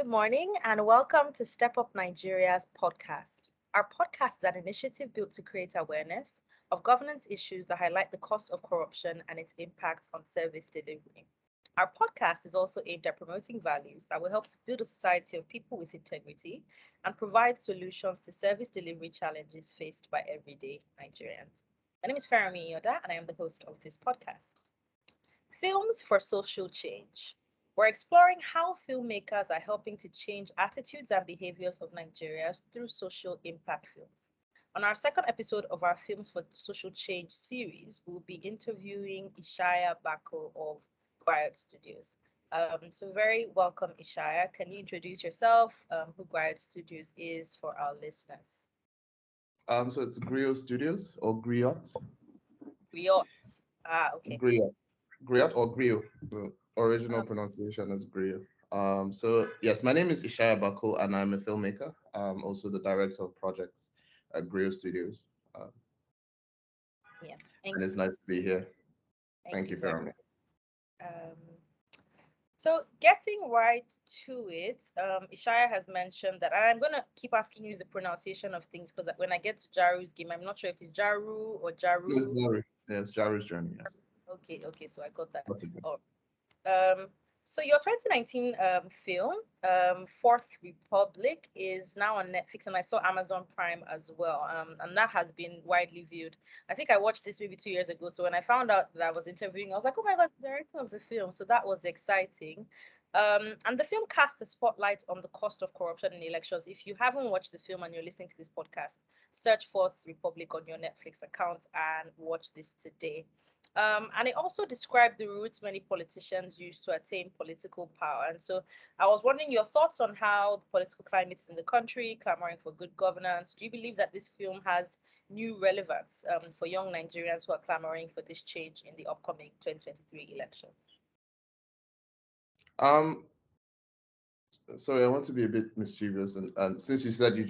Good morning and welcome to Step Up Nigeria's podcast. Our podcast is an initiative built to create awareness of governance issues that highlight the cost of corruption and its impact on service delivery. Our podcast is also aimed at promoting values that will help to build a society of people with integrity and provide solutions to service delivery challenges faced by everyday Nigerians. My name is Farami Yoda and I am the host of this podcast. Films for social change. We're exploring how filmmakers are helping to change attitudes and behaviors of Nigerians through social impact films. On our second episode of our Films for Social Change series, we'll be interviewing Ishaya Bako of Griot Studios. So very welcome, Ishaya. Can you introduce yourself, who Griot Studios is for our listeners? So it's Griot Studios or Griot. Griot. Okay. Griot. Griot or Griot. The original Um, pronunciation is Griot. So yes, my name is Ishaya Bako and I'm a filmmaker. Also the director of projects at Griot Studios. Um, yeah. Thank and it's you. nice to be here. Thank Thank you you for very having me. much. Um, So getting right to it, Ishaya has mentioned that, and I'm gonna keep asking you the pronunciation of things because when I get to Jaru's game, I'm not sure if it's Jaru or Yes, Jaru. Jaru. Yes, Jaru's journey. Yes. Okay, so I got that. That's okay. Oh, um, so your 2019 film, Fourth Republic, is now on Netflix, and I saw Amazon Prime as well. And that has been widely viewed. I think I watched this maybe 2 years ago. So when I found out that I was interviewing, I was like, oh my God, the director of the film. So that was exciting. And the film cast the spotlight on the cost of corruption in elections. If you haven't watched the film and you're listening to this podcast, search Fourth Republic on your Netflix account and watch this today. And it also described the routes many politicians use to attain political power. And so I was wondering your thoughts on how the political climate is in the country, clamoring for good governance. Do you believe that this film has new relevance for young Nigerians who are clamoring for this change in the upcoming 2023 elections? Um, Sorry, I want to be a bit mischievous and since you said you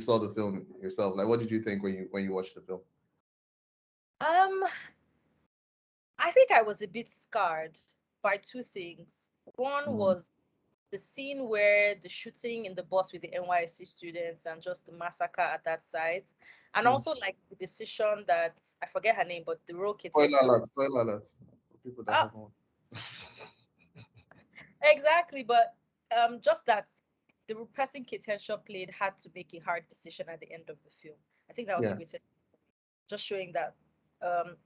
saw the film yourself, like what did you think when you watched the film? Um, I think I was a bit scarred by two things. One Mm, was the scene where the shooting in the bus with the NYSC students and just the massacre at that site, and mm. also like the decision that I forget her name, but the role Kate Spoiler Henshaw. alert, spoiler alert for people that Ah, haven't. exactly, but just that the person Kate Henshaw played had to make a hard decision at the end of the film. I think that was the Yeah. greatest, just showing that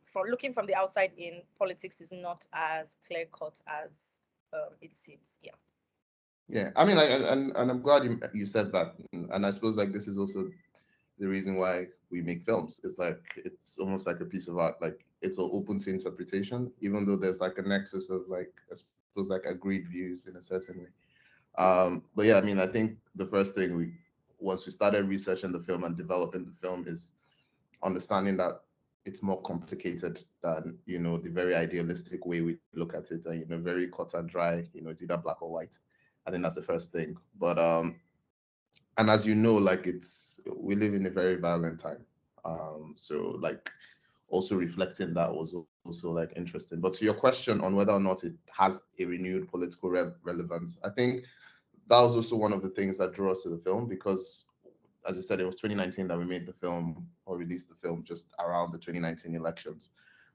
from looking from the outside in, politics is not as clear cut as it seems. Yeah. Yeah, I mean, like, and I'm glad you said that, and I suppose like this is also the reason why we make films. It's like it's almost like a piece of art. Like it's all open to interpretation, even though there's like a nexus of like I suppose like agreed views in a certain way. But yeah, I mean, I think the first thing we once we started researching the film and developing the film is understanding that it's more complicated than the very idealistic way we look at it, and very cut and dry. It's either black or white. I think that's the first thing. But and as you know, like we live in a very violent time. So like also reflecting that was also like interesting. But to your question on whether or not it has a renewed political relevance, I think that was also one of the things that drew us to the film because, as you said, it was 2019 that we made the film or released the film just around the 2019 elections.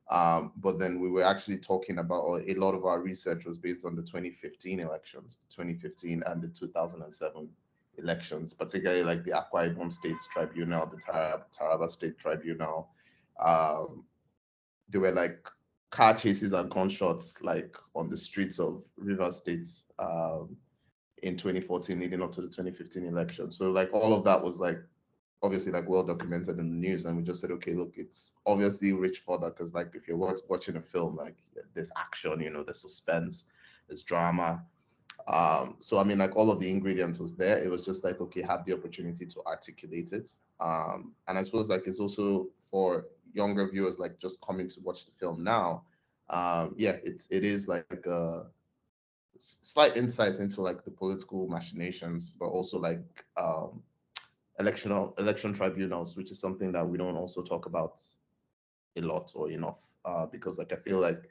But then we were actually talking about, or a lot of our research was based on the 2015 elections, the 2015 and the 2007 elections, particularly like the Akwa Ibom States Tribunal, the Taraba State Tribunal. Um, there were like car chases and gunshots like on the streets of River State in 2014 leading up to the 2015 election. So like all of that was like obviously like well documented in the news, and we just said, okay, look, it's obviously rich further because like if you're watching a film, like there's action, there's suspense, there's drama. So I mean, like all of the ingredients was there. It was just like, okay, have the opportunity to articulate it. And I suppose like it's also for younger viewers like just coming to watch the film now. Yeah, it is like a slight insight into like the political machinations, but also like election tribunals, which is something that we don't also talk about a lot or enough. Because like I feel like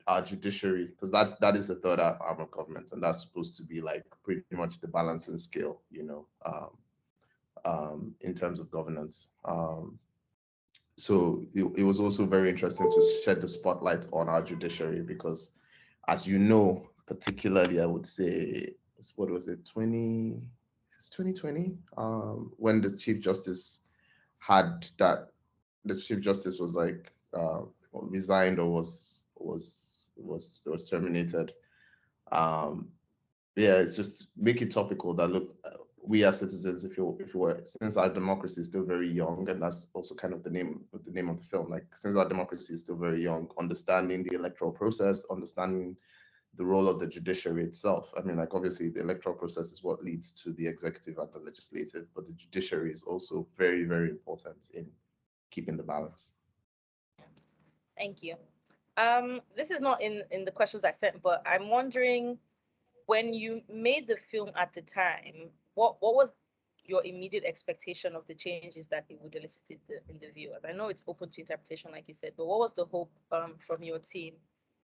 our judiciary, because that is the third arm of government, and that's supposed to be like pretty much the balancing scale, in terms of governance. So it was also very interesting to shed the spotlight on our judiciary because, as you know, particularly I would say, what was it, 2020, when the Chief Justice had that, the Chief Justice was like resigned or was terminated. Um, yeah, it's just make it topical that look, we as citizens, if you were, since our democracy is still very young, and that's also kind of the name of the film, like since our democracy is still very young, understanding the electoral process, understanding the role of the judiciary itself. I mean, like obviously the electoral process is what leads to the executive and the legislative, but the judiciary is also very, very important in keeping the balance. Thank you. This is not in the questions I sent, but I'm wondering, when you made the film at the time, what was your immediate expectation of the changes that it would elicit in the viewers? I know it's open to interpretation, like you said, but what was the hope from your team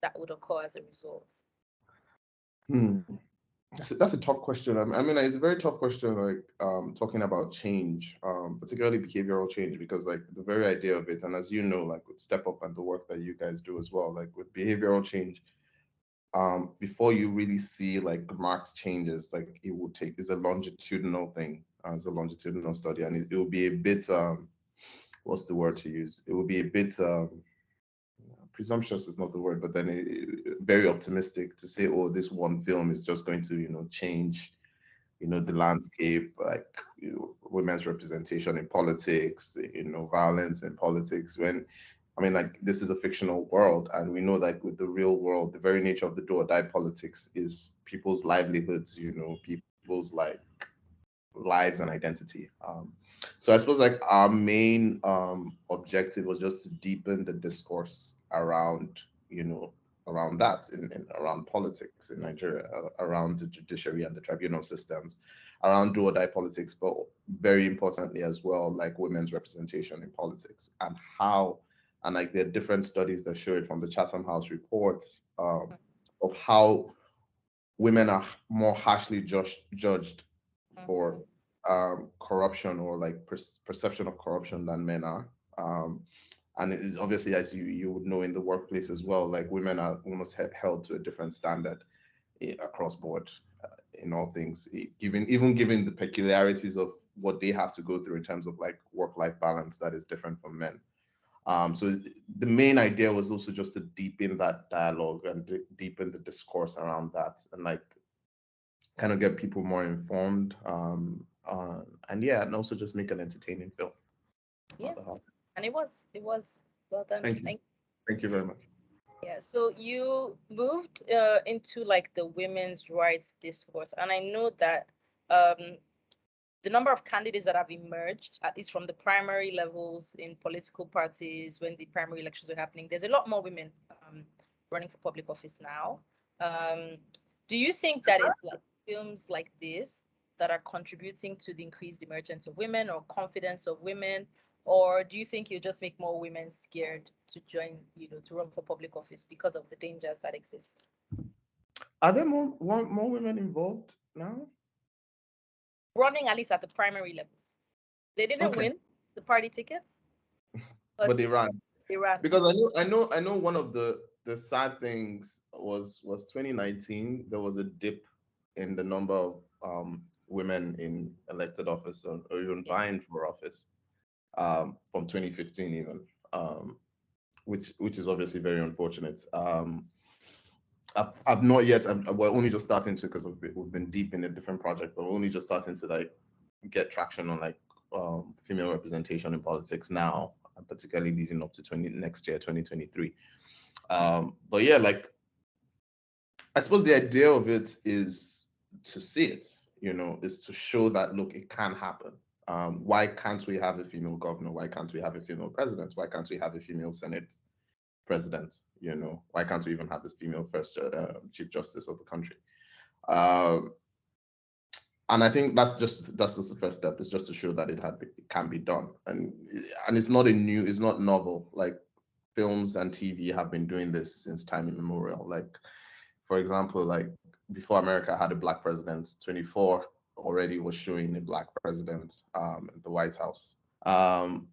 that would occur as a result? That's a tough question. I mean, it's a very tough question, like talking about change, particularly behavioral change, because like the very idea of it, and as you know, like with Step Up and the work that you guys do as well, like with behavioral change, before you really see like marked changes, like it will take, it's a longitudinal thing, it's a longitudinal study, and it will be a bit, what's the word to use? It will be a bit presumptuous is not the word, but then very optimistic to say, oh, this one film is just going to, change, the landscape, like women's representation in politics, violence in politics. When, I mean, like this is a fictional world, and we know that with the real world, the very nature of the do or die politics is people's livelihoods, people's like lives and identity. So I suppose like our main objective was just to deepen the discourse around, around that in around politics in Nigeria, around the judiciary and the tribunal systems, around do or die politics, but very importantly as well, like women's representation in politics and how, and like there are different studies that show it from the Chatham House reports of how women are more harshly judged for corruption or like perception of corruption than men are. And it is obviously, as you would know, in the workplace as well, like women are almost held to a different standard across board in all things, even given the peculiarities of what they have to go through in terms of like work-life balance that is different from men. So the main idea was also just to deepen that dialogue and deepen the discourse around that, and like kind of get people more informed, and yeah, and also just make an entertaining film. Yeah, and it was well done. Thank you very much. Yeah, so you moved into like the women's rights discourse, and I know that the number of candidates that have emerged, at least from the primary levels in political parties when the primary elections were happening, there's a lot more women running for public office now. Do you think that it's like films like this that are contributing to the increased emergence of women or confidence of women? Or do you think you just make more women scared to join, to run for public office because of the dangers that exist? Are there more women involved now? Running, at least at the primary levels. They didn't win the party tickets, but they ran. They ran. Because I know one of the sad things was 2019. There was a dip in the number of women in elected office or even vying for office from 2015 even, which is obviously very unfortunate. I've not yet. We're only just starting to, because we've been deep in a different project, but we're only just starting to like get traction on like female representation in politics now, and particularly leading up to next year, 2023. But yeah, like I suppose the idea of it is to see it, is to show that look, it can happen. Why can't we have a female governor? Why can't we have a female president? Why can't we have a female Senate president? Why can't we even have this female first Chief Justice of the country? And I think that's just the first step. It's just to show that it can be done, and it's not novel. Like films and TV have been doing this since time immemorial. Like, for example, like before America had a black president, 24 already was showing a black president at the White House. Um,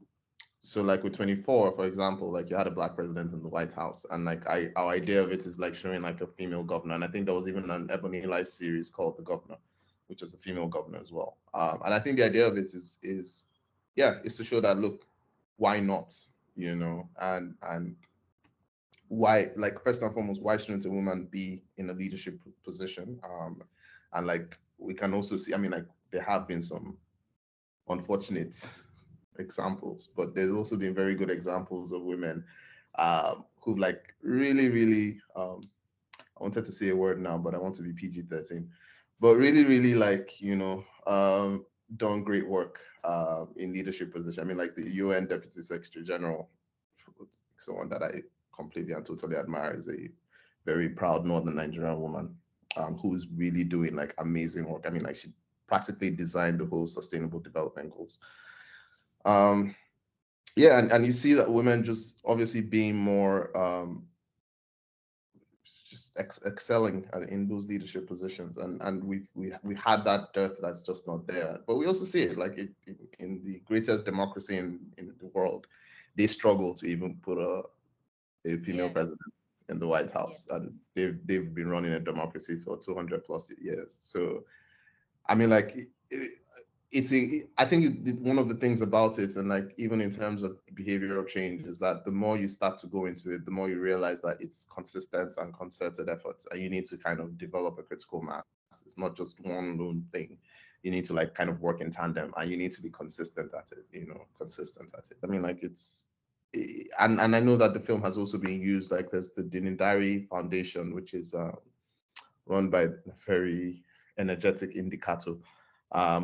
so like with 24, for example, like you had a black president in the White House, and like our idea of it is like showing like a female governor. And I think there was even an Ebony Life series called The Governor, which is a female governor as well. And I think the idea of it is yeah, is to show that look, why not? You know, and why, like, first and foremost, why shouldn't a woman be in a leadership position? And like we can also see, I mean, like there have been some unfortunate examples, but there's also been very good examples of women who've like really, really, I wanted to say a word now, but I want to be PG-13, but really, really like, done great work in leadership position. I mean, like the UN Deputy Secretary General, someone that I completely and totally admire, is a very proud Northern Nigerian woman who's really doing like amazing work. I mean, like she practically designed the whole Sustainable Development Goals. Yeah, and you see that women just obviously being more just excelling in those leadership positions, and we had that dearth that's just not there. But we also see it like in the greatest democracy in the world, they struggle to even put a female Yeah, president in the White yeah, House, and they've been running a democracy for 200 plus years. So I mean, like I think one of the things about it, and like even in terms of behavioral change, is that the more you start to go into it, the more you realize that it's consistent and concerted efforts, and you need to kind of develop a critical mass. It's not just one lone thing. You need to like kind of work in tandem, and you need to be consistent at it. Consistent at it. I mean, like and I know that the film has also been used. Like there's the Dinidari Foundation, which is run by a very energetic indicator,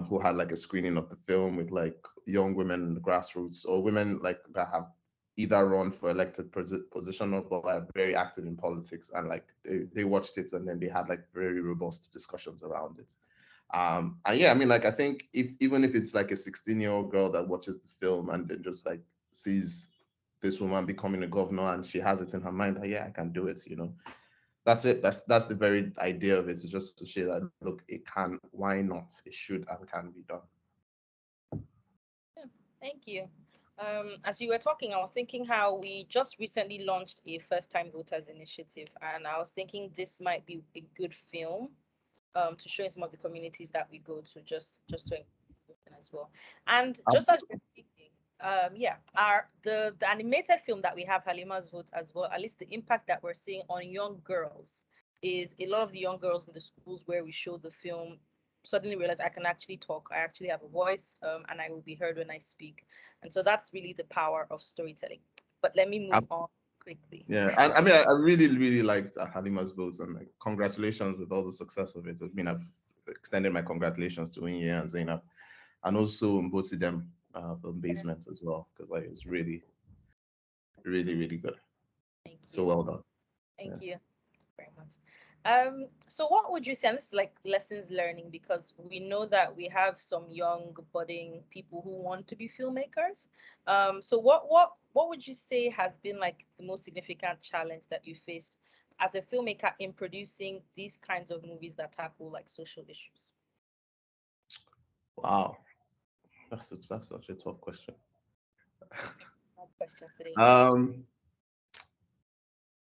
who had like a screening of the film with like young women in the grassroots, or women like that have either run for elected position or are very active in politics, and like they watched it and then they had like very robust discussions around it. And yeah, I mean, like I think if even if it's like a 16-year-old girl that watches the film and then just like sees this woman becoming a governor and she has it in her mind that yeah, I can do it, that's it. That's the very idea of it, is just to show that look, it can, why not? It should and can be done. yeah. Thank you. As you were talking, I was thinking how we just recently launched a first time voters initiative, and I was thinking this might be a good film to show in some of the communities that we go to, just to encourage as well. And just as you're speaking, yeah, our the animated film that we have, Halima's Vote, as well, at least the impact that we're seeing on young girls is a lot of the young girls in the schools where we show the film suddenly realize I can actually talk, I actually have a voice, and I will be heard when I speak. And so that's really the power of storytelling. But let me move on quickly. Yeah, and I mean, I really, really liked Halima's Votes, and like, congratulations with all the success of it. I mean, I've extended my congratulations to Winnie and Zainab, and also Mbosi them from Basement as well, because like it was really, really, really good. Thank So you. well done. Yeah. Thank you very much. So what would you say, and this is like lessons learning, because we know that we have some young budding people who want to be filmmakers. So what would you say has been like the most significant challenge that you faced as a filmmaker in producing these kinds of movies that tackle like social issues? Wow, that's such a tough question. Hard questions today. Um,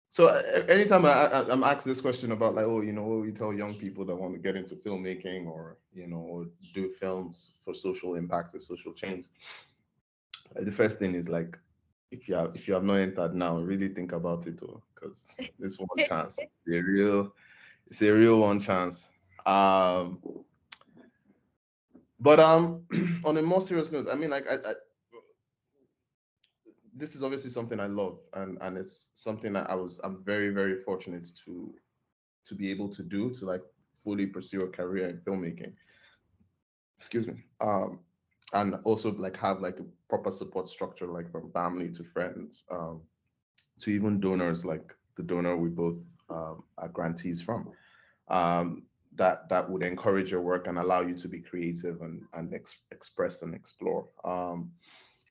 so anytime I'm asked this question about like, oh, what we tell young people that want to get into filmmaking, or or do films for social impact or social change, the first thing is like, if you have not entered now, really think about it, because this one chance, it's a real one chance. Um, but on a more serious note, I mean, like this is obviously something I love, and it's something that I'm very, very fortunate to be able to do, to like fully pursue a career in filmmaking. Excuse me. And also like have like a proper support structure, like from family to friends, to even donors, like the donor we both are grantees from, um, that would encourage your work and allow you to be creative and express and explore.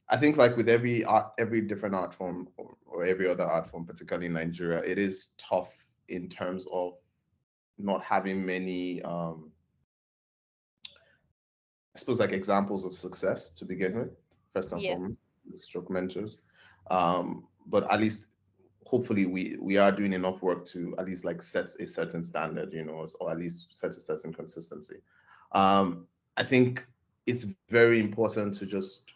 I think like with every art, every different art form or every other art form, particularly in Nigeria, it is tough in terms of not having many, I suppose, like examples of success to begin with, first and Yeah. foremost, stroke mentors. But at least, hopefully, we are doing enough work to at least like set a certain standard, or at least set a certain consistency. I think it's very important to just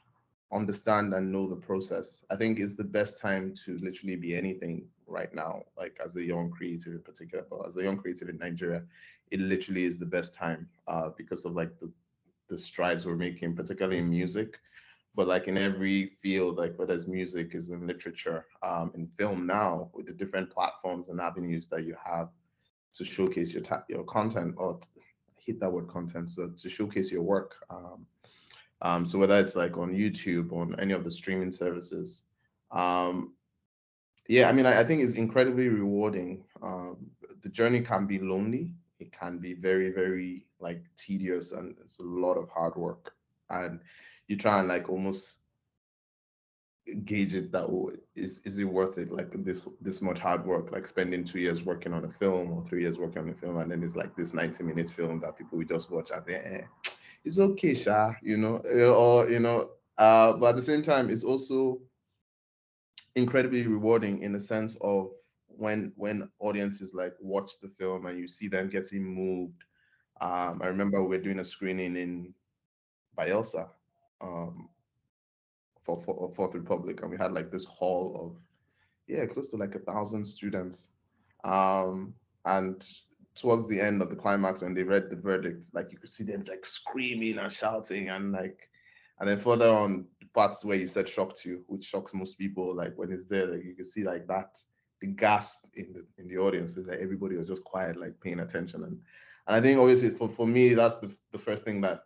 understand and know the process. I think it's the best time to literally be anything right now, like as a young creative in particular, but as a young creative in Nigeria, it literally is the best time because of like the strides we're making, particularly in music, but like in every field, like whether it's music, is in literature, in film now, with the different platforms and avenues that you have to showcase your content, I hate that word content, so to showcase your work. So whether it's like on YouTube, on any of the streaming services, um, yeah, I mean, I think it's incredibly rewarding. The journey can be lonely. It can be very, very like tedious, and it's a lot of hard work. And you try and like almost gauge it that, oh, is it worth it? Like this much hard work, like spending 2 years working on a film or 3 years working on a film, and then it's like this 90-minute film that people will just watch and think, it's okay, Sha, but at the same time, it's also incredibly rewarding in the sense of when audiences like watch the film and you see them getting moved. I remember we were doing a screening in Bielsa, um, for Fourth Republic, and we had like this hall of, yeah, close to like 1,000 students. And towards the end of the climax, when they read the verdict, like you could see them like screaming and shouting, and then further on, the parts where you said shocked you, which shocks most people, like when it's there, like you can see like that, the gasp in the audience is like everybody was just quiet, like paying attention. And I think obviously for me, that's the first thing that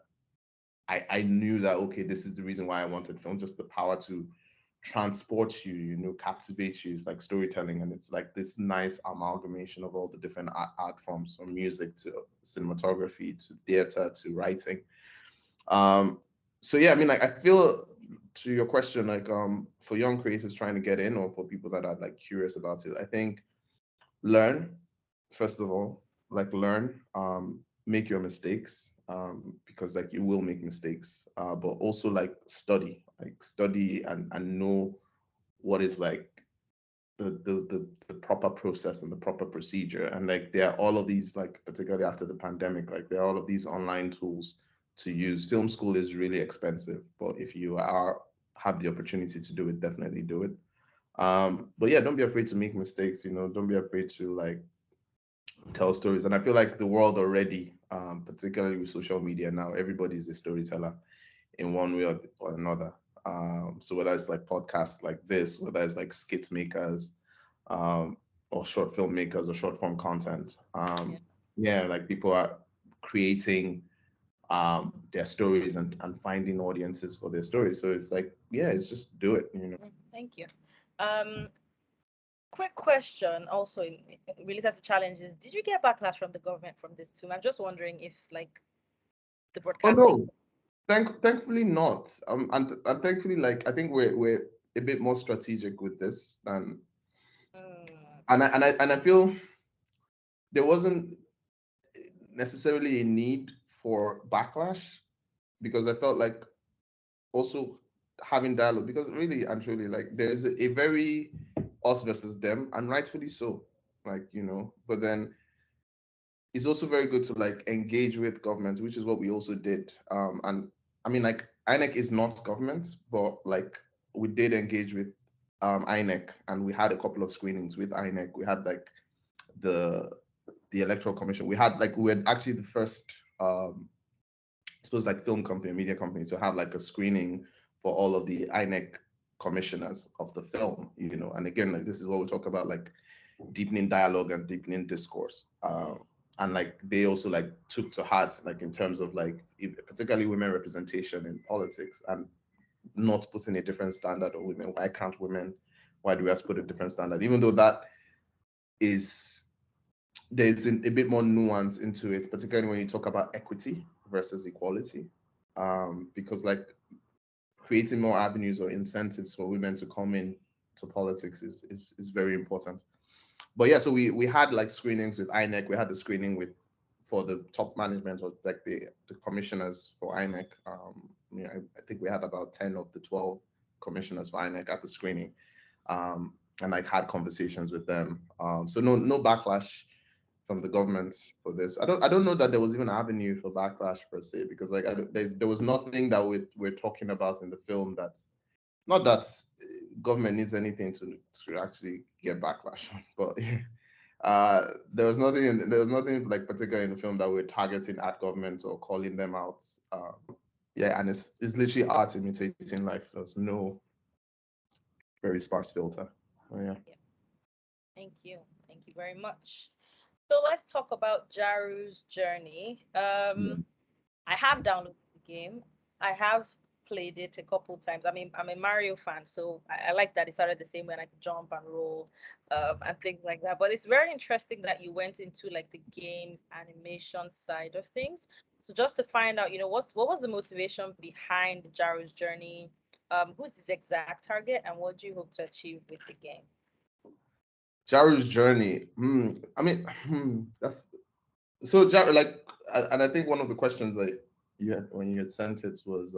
I knew that, okay, this is the reason why I wanted film, just the power to transport you, captivate you. It's like storytelling, and it's like this nice amalgamation of all the different art forms, from music to cinematography to theater to writing. So yeah, I mean, like I feel, to your question, like for young creators trying to get in, or for people that are like curious about it, I think learn, first of all, like learn, make your mistakes, because like you will make mistakes, but also like study and know what is like the proper process and the proper procedure. And like there are all of these, like particularly after the pandemic, like there are all of these online tools to use. Film school is really expensive, but if you have the opportunity to do it, definitely do it. But yeah, don't be afraid to make mistakes, don't be afraid to like tell stories. And I feel like the world already, particularly with social media now, everybody's a storyteller in one way or another. So whether it's like podcasts like this, whether it's like skit makers, um, or short film makers or short form content, Yeah. yeah, like people are creating their stories and finding audiences for their stories. So it's like, yeah, it's just do it. Thank you. Um, Quick question also related to challenges. Did you get backlash from the government from this too? I'm just wondering if like the Oh broadcasting. no, thankfully not. And thankfully, like I think we're a bit more strategic with this than, Mm, and I feel there wasn't necessarily a need for backlash, because I felt like also having dialogue, because really and truly, like there's a very us versus them, and rightfully so, like but then it's also very good to like engage with government, which is what we also did. And I mean, like INEC is not government, but like we did engage with INEC, and we had a couple of screenings with INEC. We had like the electoral commission. We had actually the first I suppose like film company, media company, to have like a screening for all of the INEC commissioners of the film. And again, like this is what we talk about, like deepening dialogue and deepening discourse. And like they also like took to heart, like in terms of like particularly women representation in politics, and not putting a different standard on women. Why can't women? Why do we have to put a different standard? Even though that is, there's a bit more nuance into it, particularly when you talk about equity versus equality. Because like creating more avenues or incentives for women to come in to politics is very important. But yeah, so we had like screenings with INEC. We had the screening with for the top management or like the commissioners for INEC. I think we had about 10 of the 12 commissioners for INEC at the screening, and like had conversations with them. So no backlash from the government for this. I don't know that there was even an avenue for backlash per se, because like there was nothing that we're talking about in the film that, not that government needs anything to actually get backlash on, but there was nothing like particular in the film that we're targeting at government or calling them out. Yeah, and it's literally art imitating life. There's no very sparse filter. Oh, yeah. Yeah. Thank you. Thank you very much. So let's talk about Jaru's journey. Yeah. I have downloaded the game. I have played it a couple times. I mean, I'm a Mario fan, so I like that it started the same way and I could jump and roll, and things like that. But it's very interesting that you went into like the games animation side of things. So just to find out, what was the motivation behind Jaru's journey? Who's his exact target, and what do you hope to achieve with the game? Jaru's journey. I mean, that's so Jaru, like, and I think one of the questions like you had when you had sent it was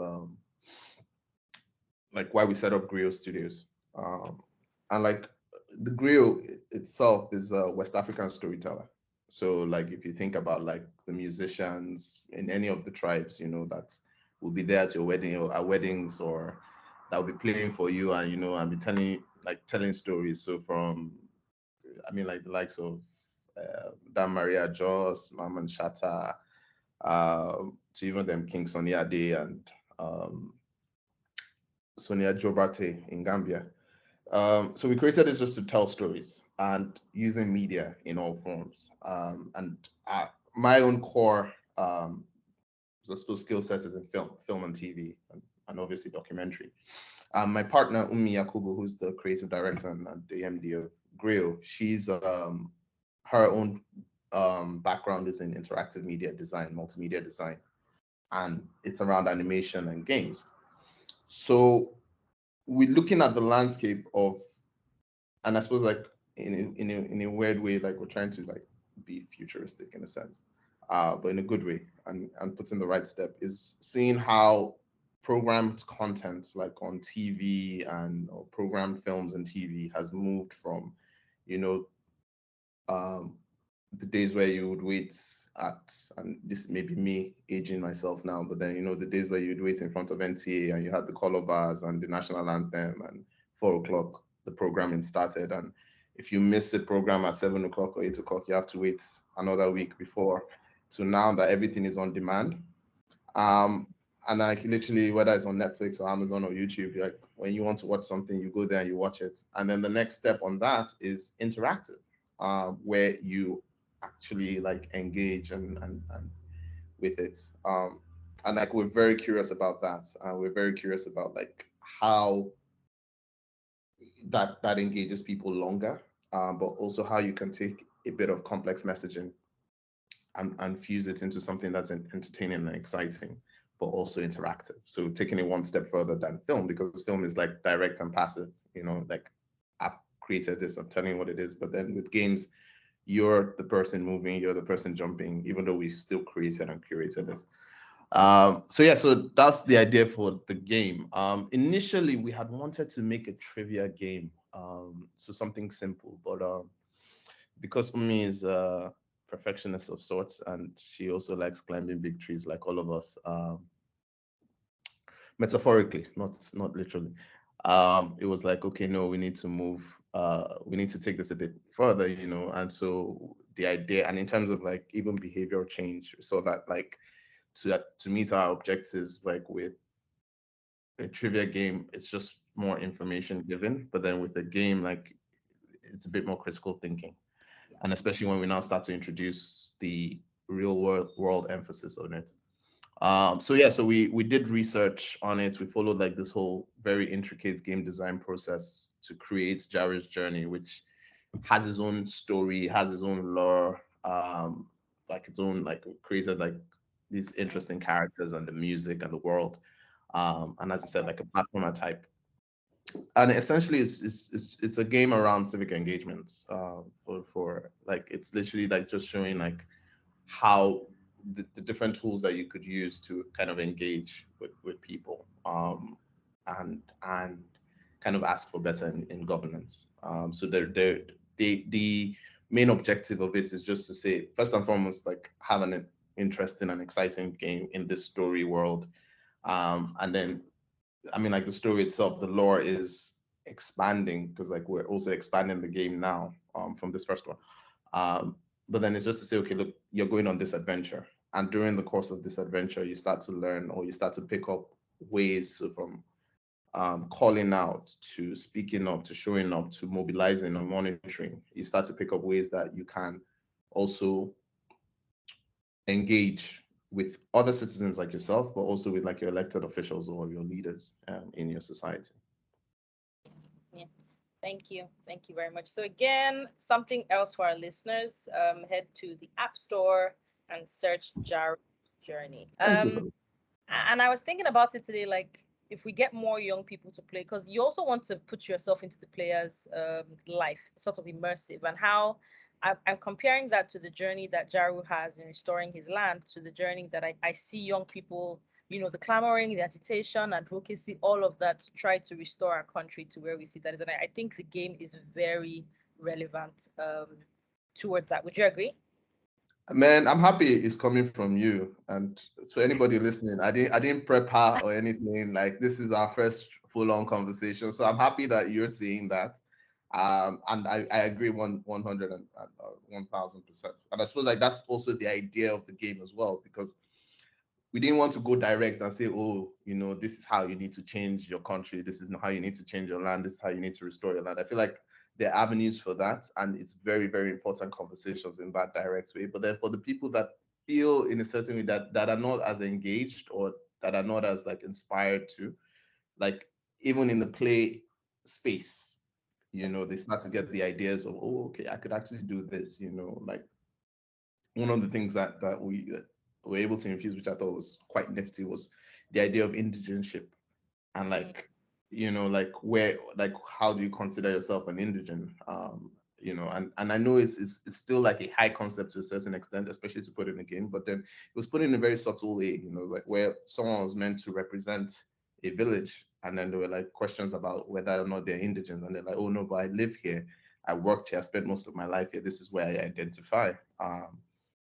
like why we set up Griot Studios. And like the Griot itself is a West African storyteller. So like if you think about like the musicians in any of the tribes, that will be there at your wedding or at weddings, or that will be playing for you, and and be telling stories. So from, I mean, like the likes of Dan Maria Joss, Maman Shatta, to even them King Sonny Ade and um, Sonia Jobate in Gambia. So we created this just to tell stories and using media in all forms. And my own core, I suppose, skill set is in film and TV, and obviously documentary. My partner Umi Yakubu, who's the creative director and the MD of Grill, she's her own background is in interactive media design, multimedia design, and it's around animation and games. So we're looking at the landscape of, and I suppose like in a weird way, like we're trying to like be futuristic in a sense, but in a good way, and putting the right step is seeing how programmed content like on TV and or programmed films and TV has moved from, you know, um, the days where you would wait at, and this may be me aging myself now, but then the days where you'd wait in front of NTA and you had the color bars and the national anthem, and 4 o'clock the programming started, and if you miss the program at 7 o'clock or 8 o'clock, you have to wait another week before, to now that everything is on demand. Um, and like literally, whether it's on Netflix or Amazon or YouTube, like when you want to watch something, you go there and you watch it. And then the next step on that is interactive, where you actually like engage and with it. And like we're very curious about that. We're very curious about like how that engages people longer, but also how you can take a bit of complex messaging and fuse it into something that's entertaining and exciting, but also interactive. So taking it one step further than film, because film is like direct and passive, like I've created this, I'm telling you what it is. But then with games, you're the person moving, you're the person jumping, even though we still created and curated it. So yeah, so that's the idea for the game. Initially, we had wanted to make a trivia game, so something simple, but because Umi is a perfectionist of sorts, and she also likes climbing big trees like all of us, metaphorically, not literally. It was like, okay, no, we need to move. We need to take this a bit further, and so the idea, and in terms of like even behavioral change, so that like to meet our objectives, like with a trivia game, it's just more information given, but then with a game, like it's a bit more critical thinking, and especially when we now start to introduce the real world emphasis on it. So yeah, so we did research on it. We followed like this whole very intricate game design process to create Jared's Journey, which has its own story, has its own lore, like its own like created like these interesting characters and the music and the world. And as you said, Okay. like a platformer type. And essentially, it's a game around civic engagement. For like, it's literally like just showing like how the different tools that you could use to kind of engage with people, and kind of ask for better in governance. So the main objective of it is just to say, first and foremost, like have an interesting and exciting game in this story world. And then, I mean, like the story itself, the lore is expanding because like we're also expanding the game now, from this first one. Um, but then it's just to say, okay, look, you're going on this adventure, and during the course of this adventure, you start to learn, or you start to pick up ways, so from calling out to speaking up to showing up to mobilizing or monitoring. You start to pick up ways that you can also engage with other citizens like yourself, but also with like your elected officials or your leaders, in your society. Yeah. Thank you. Thank you very much. So again, something else for our listeners, head to the App Store and search Jar Journey. Thank you for And I was thinking about it today, like if we get more young people to play, because you also want to put yourself into the player's life, sort of immersive, and how I'm comparing that to the journey that Jaru has in restoring his land, to the journey that I see young people, the clamoring, the agitation, advocacy, all of that to try to restore our country to where we see that is. And I think the game is very relevant towards that. Would you agree? Man, I'm happy it's coming from you. And to anybody listening, I didn't prep her or anything. Like this is our first full-on conversation. So I'm happy that you're seeing that. And I agree 100 and 1000%. And I suppose like that's also the idea of the game as well, because we didn't want to go direct and say, oh, this is how you need to change your country. This is not how you need to change your land. This is how you need to restore your land. I feel like there are avenues for that, and it's very, very important conversations in that direct way. But then for the people that feel in a certain way that are not as engaged, or that are not as like inspired to, like even in the play space, they start to get the ideas of, oh, okay, I could actually do this. Like one of the things that we were able to infuse, which I thought was quite nifty, was the idea of indigenship. And Mm, like, like where, like how do you consider yourself an indigent? And I know it's still like a high concept to a certain extent, especially to put in a game, but then it was put in a very subtle way, like where someone was meant to represent a village, and then there were like questions about whether or not they're indigent, and they're like, oh no, but I live here, I worked here, I spent most of my life here, this is where I identify.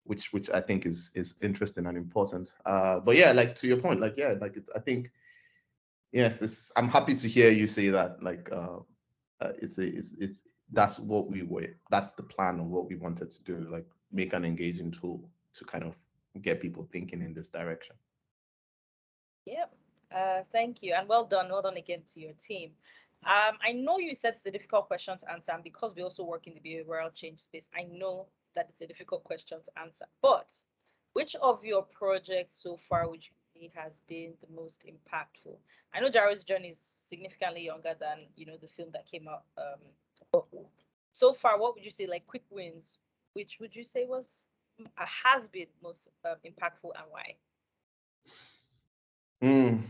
Which I think is interesting and important. But yeah, like to your point, like yeah, like I think yeah, I'm happy to hear you say that. Like it's that's what we were. That's the plan of what we wanted to do. Like make an engaging tool to kind of get people thinking in this direction. yep. Thank you, and well done. Well done again to your team. I know you said it's a difficult question to answer, and because we also work in the behavioral change space, I know that it's a difficult question to answer. But which of your projects so far would you say has been the most impactful? I know Jaro's journey is significantly younger than the film that came out. But so far, what would you say, like quick wins? Which would you say has been most impactful, and why? Mm,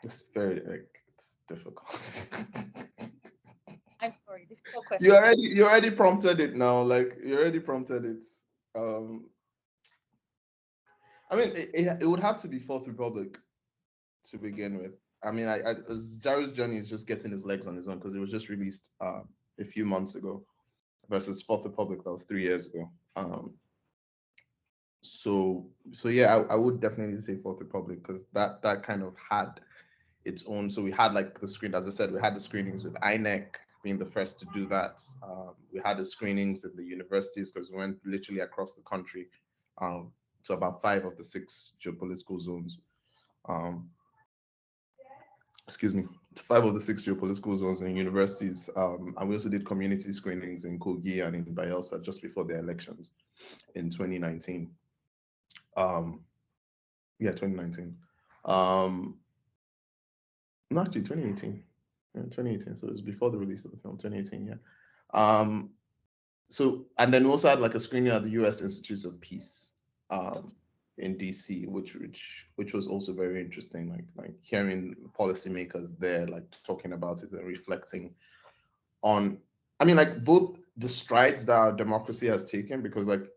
it's very like it's difficult. I'm sorry, difficult you question. already you already prompted it now. Like you already prompted it. Um, I mean, it would have to be Fourth Republic to begin with. I mean, Jaro's journey is just getting his legs on his own because it was just released a few months ago, versus Fourth Republic that was 3 years ago. So yeah, I would definitely say Fourth Republic because that kind of had its own. So we had like the screen, as I said, we had the screenings with INEC being the first to do that. We had the screenings at the universities because we went literally across the country, um, to about 5 of the 6 geopolitical zones. Um, excuse me, to 5 of the 6 geopolitical zones in universities. And we also did community screenings in Kogi and in Bayelsa just before the elections in 2019. Um, yeah, 2019. Um, no, actually 2018. Yeah, 2018. So it was before the release of the film, 2018. Yeah. Um, so and then we also had like a screening at the U.S. Institutes of Peace. Um, Okay. in DC, which was also very interesting. Like hearing policymakers there like talking about it and reflecting on, I mean, like both the strides that our democracy has taken, because like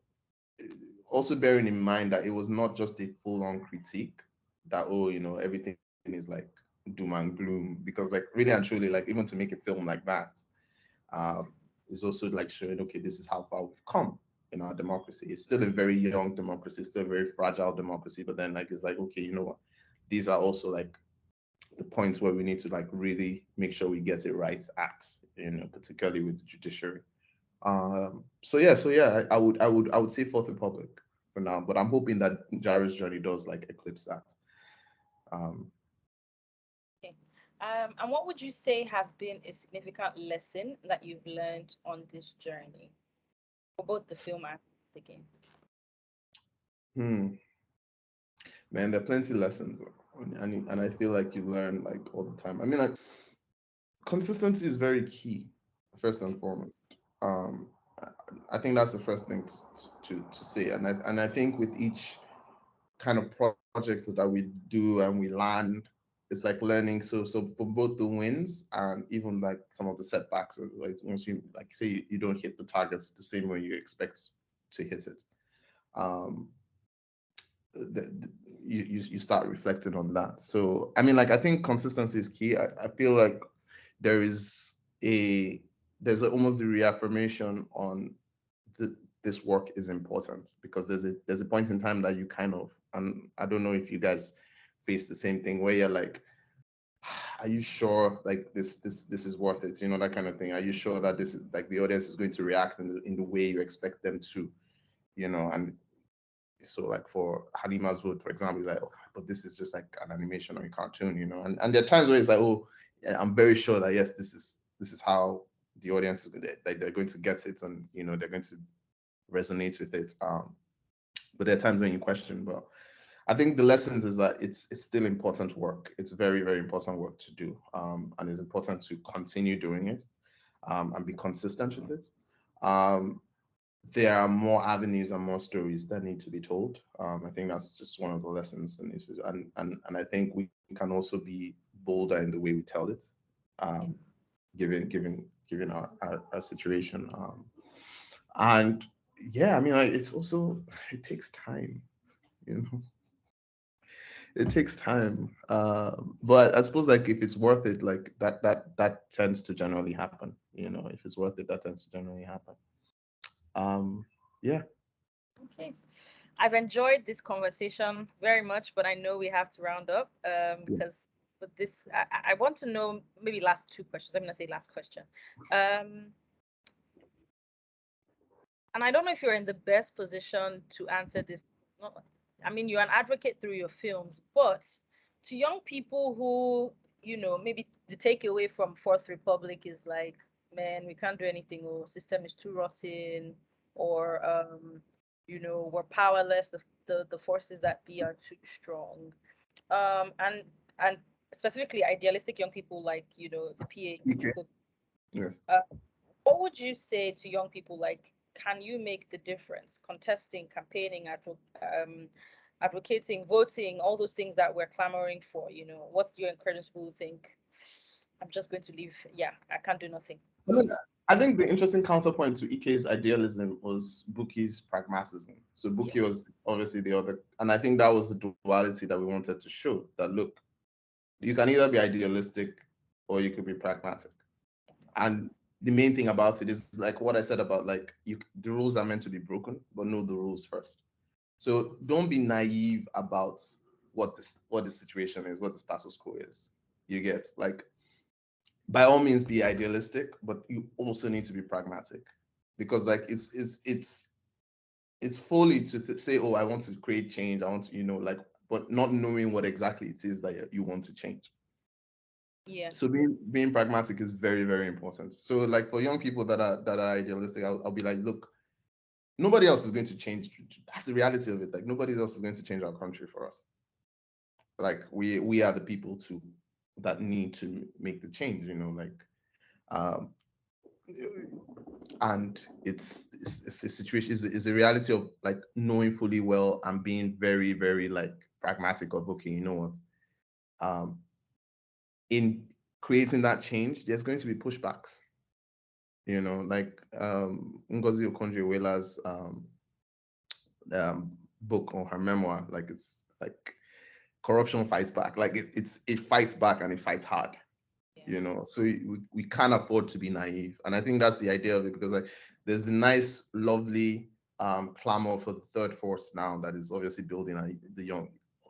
also bearing in mind that it was not just a full-on critique that, oh, everything is like doom and gloom, because like really and truly, like even to make a film like that, um, is also like showing, okay, this is how far we've come in our democracy. It's still a very young democracy, still a very fragile democracy, but then like it's like, okay, you know what? These are also like the points where we need to like really make sure we get it right at, particularly with the judiciary. So yeah, I would say Fourth Republic for now, but I'm hoping that Gyro's Journey does like eclipse that. Um, Okay. And what would you say has been a significant lesson that you've learned on this journey for both the film and the game? hmm, man, there are plenty of lessons, and I feel like you learn like all the time. I mean, like consistency is very key, first and foremost. Um, I I think that's the first thing to say, and I think with each kind of project that we do and we learn, it's like learning. So for both the wins and even like some of the setbacks, like once you like say you don't hit the targets the same way you expect to hit it, um, you start reflecting on that. So I mean, like I think consistency is key. I feel like there is a almost a reaffirmation on this work is important, because there's a point in time that you kind of, and I don't know if you guys face the same thing where you're like, are you sure like this is worth it, that kind of thing? Are you sure that this is like the audience is going to react in the way you expect them to, and so like for Halima's Wood, for example, it's like, oh, but this is just like an animation or a cartoon, and there are times where it's like, oh, yeah, I'm very sure that yes, this is how the audience is like they're going to get it, and they're going to resonate with it. But there are times when you question. But I think the lessons is that it's still important work. It's very, very important work to do, and it's important to continue doing it, and be consistent with it. Um, there are more avenues and more stories that need to be told. I think that's just one of the lessons that needs to, and I think we can also be bolder in the way we tell it, Yeah. um, given our situation. And yeah, I mean, like, it's also, it takes time, you know, it takes time. But I suppose like if it's worth it, like that tends to generally happen. If it's worth it, that tends to generally happen. Um, yeah. Okay. I've enjoyed this conversation very much, but I know we have to round up Yeah. because with this, I want to know maybe last two questions. I'm going to say last question. Um, and I don't know if you're in the best position to answer this. Not, I mean, you're an advocate through your films, but to young people who, maybe the takeaway from Fourth Republic is like, man, we can't do anything, or system is too rotten, or we're powerless. The forces that be are too strong. And specifically idealistic young people like, the PA Okay. people. Yes. Uh, what would you say to young people like, can you make the difference? Contesting, campaigning, advocating, voting, all those things that we're clamoring for, what's your encouragement to people who think, I'm just going to leave, yeah, I can't do nothing. I mean, I think the interesting counterpoint to Ike's idealism was Buki's pragmatism. So Yeah. Buki was obviously the other, and I think that was the duality that we wanted to show. That look, you can either be idealistic or you could be pragmatic. And the main thing about it is like what I said about like the rules are meant to be broken, but know the rules first. So don't be naive about what the situation is, what the status quo is. You get like by all means be idealistic, but you also need to be pragmatic, because like it's folly to say, oh, I want to create change, I want to like, but not knowing what exactly it is that you want to change. Yeah. So being pragmatic is very, very important. So like for young people that are idealistic, I'll be like, look, nobody else is going to change. That's the reality of it. Like nobody else is going to change our country for us. Like we are the people that need to make the change. Like um, and it's a situation, is a reality of like knowing fully well and being very, very like pragmatic of, okay, you know what, um in creating that change, there's going to be pushbacks, like Ngozi Okonjo-Iweala's book or her memoir, like it's like corruption fights back, like it fights back and it fights hard. So we can't afford to be naive, and I think that's the idea of it, because like there's a nice lovely clamor for the third force now that is obviously building the young,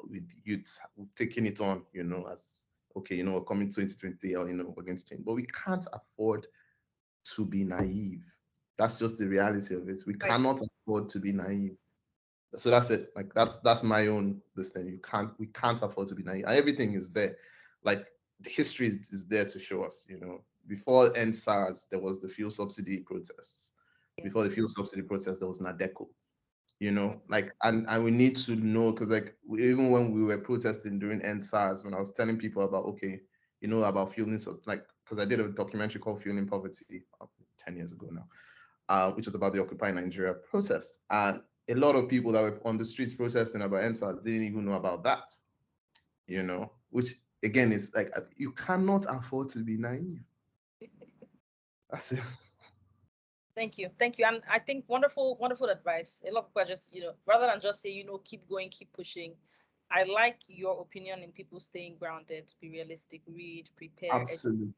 with youths taking it on, as okay, we're coming 2020, or we're going to change, but we can't afford to be naive. That's just the reality of it. We Right. cannot afford to be naive. So that's it. Like that's my own this thing. We can't afford to be naive. And everything is there. Like the history is there to show us. Before end SARS, there was the fuel subsidy protests. Yeah. Before the fuel subsidy protest, there was Nadeco. Like, and we need to know, because like even when we were protesting during end SARS, when I was telling people about, okay, about fueling, like, because I did a documentary called Fueling Poverty 10 years ago now, which was about the Occupy Nigeria protest. And a lot of people that were on the streets protesting about NSAS didn't even know about that, which again is like, you cannot afford to be naive. That's it. Thank you. Thank you. And I think wonderful, wonderful advice. A lot of people are just, rather than just say, keep going, keep pushing. I like your opinion in people staying grounded, be realistic, read, prepare. Absolutely.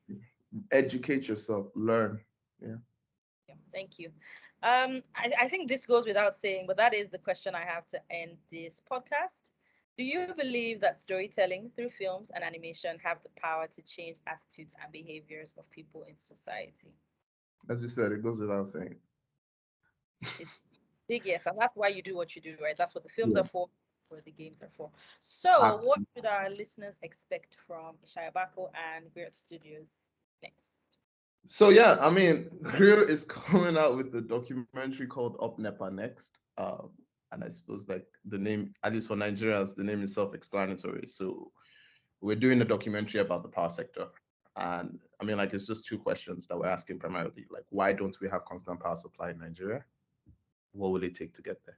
Educate yourself, learn. Yeah. Yeah, thank you. I think this goes without saying, but that is the question I have to end this podcast. Do you believe that storytelling through films and animation have the power to change attitudes and behaviors of people in society? As you said, it goes without saying. It's big yes, and that's why you do what you do, right? That's what the films Yeah. are for, what the games are for. So, what Absolutely. should our listeners expect from Ishayabako and Griot Studios next? So yeah, I mean, Griot is coming out with the documentary called Up Nepa next. And I suppose like the name, at least for Nigerians, the name is self-explanatory. So we're doing a documentary about the power sector. And I mean, like, it's just two questions that we're asking primarily. Like, why don't we have constant power supply in Nigeria? What will it take to get there?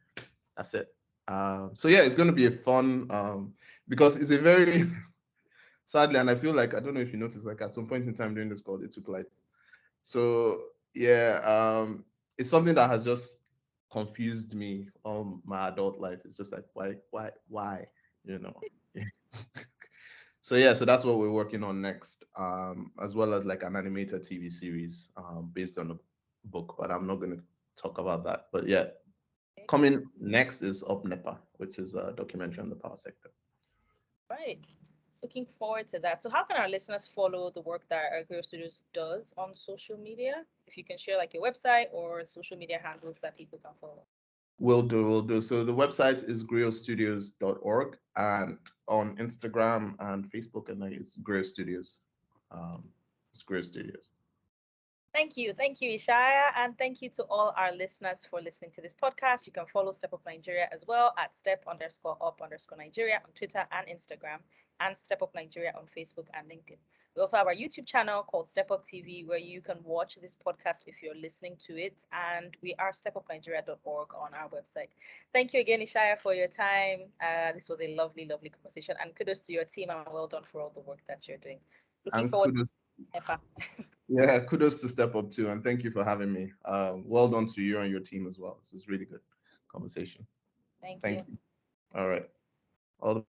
That's it. So yeah, it's going to be a fun, because it's a very, sadly, and I feel like, I don't know if you noticed, like at some point in time during this call, they took lights. So yeah, it's something that has just confused me all my adult life. It's just like, why, you know? So yeah, so that's what we're working on next, as well as like an animated TV series, based on a book, but I'm not going to talk about that. But yeah, Okay, coming next is Up Nepa, which is a documentary on the power sector. right. Looking forward to that. So, how can our listeners follow the work that Griot Studios does on social media? If you can share like your website or social media handles that people can follow. Will do. So the website is griotstudios.org, and on Instagram and Facebook, and like it's Griot Studios. Um, it's Griot Studios. Thank you, Ishaya, and thank you to all our listeners for listening to this podcast. You can follow Step Up Nigeria as well at step_up_Nigeria on Twitter and Instagram, and Step Up Nigeria on Facebook and LinkedIn. We also have our YouTube channel called Step Up TV, where you can watch this podcast if you're listening to it, and we are stepupnigeria.org on our website. Thank you again, Ishaya, for your time. This was a lovely, lovely conversation, and kudos to your team and well done for all the work that you're doing. Looking And forward kudos, to Epa. yeah, kudos to Step Up too, and thank you for having me. Well done to you and your team as well. This was really good conversation. Thank you. Thank you. All right. All the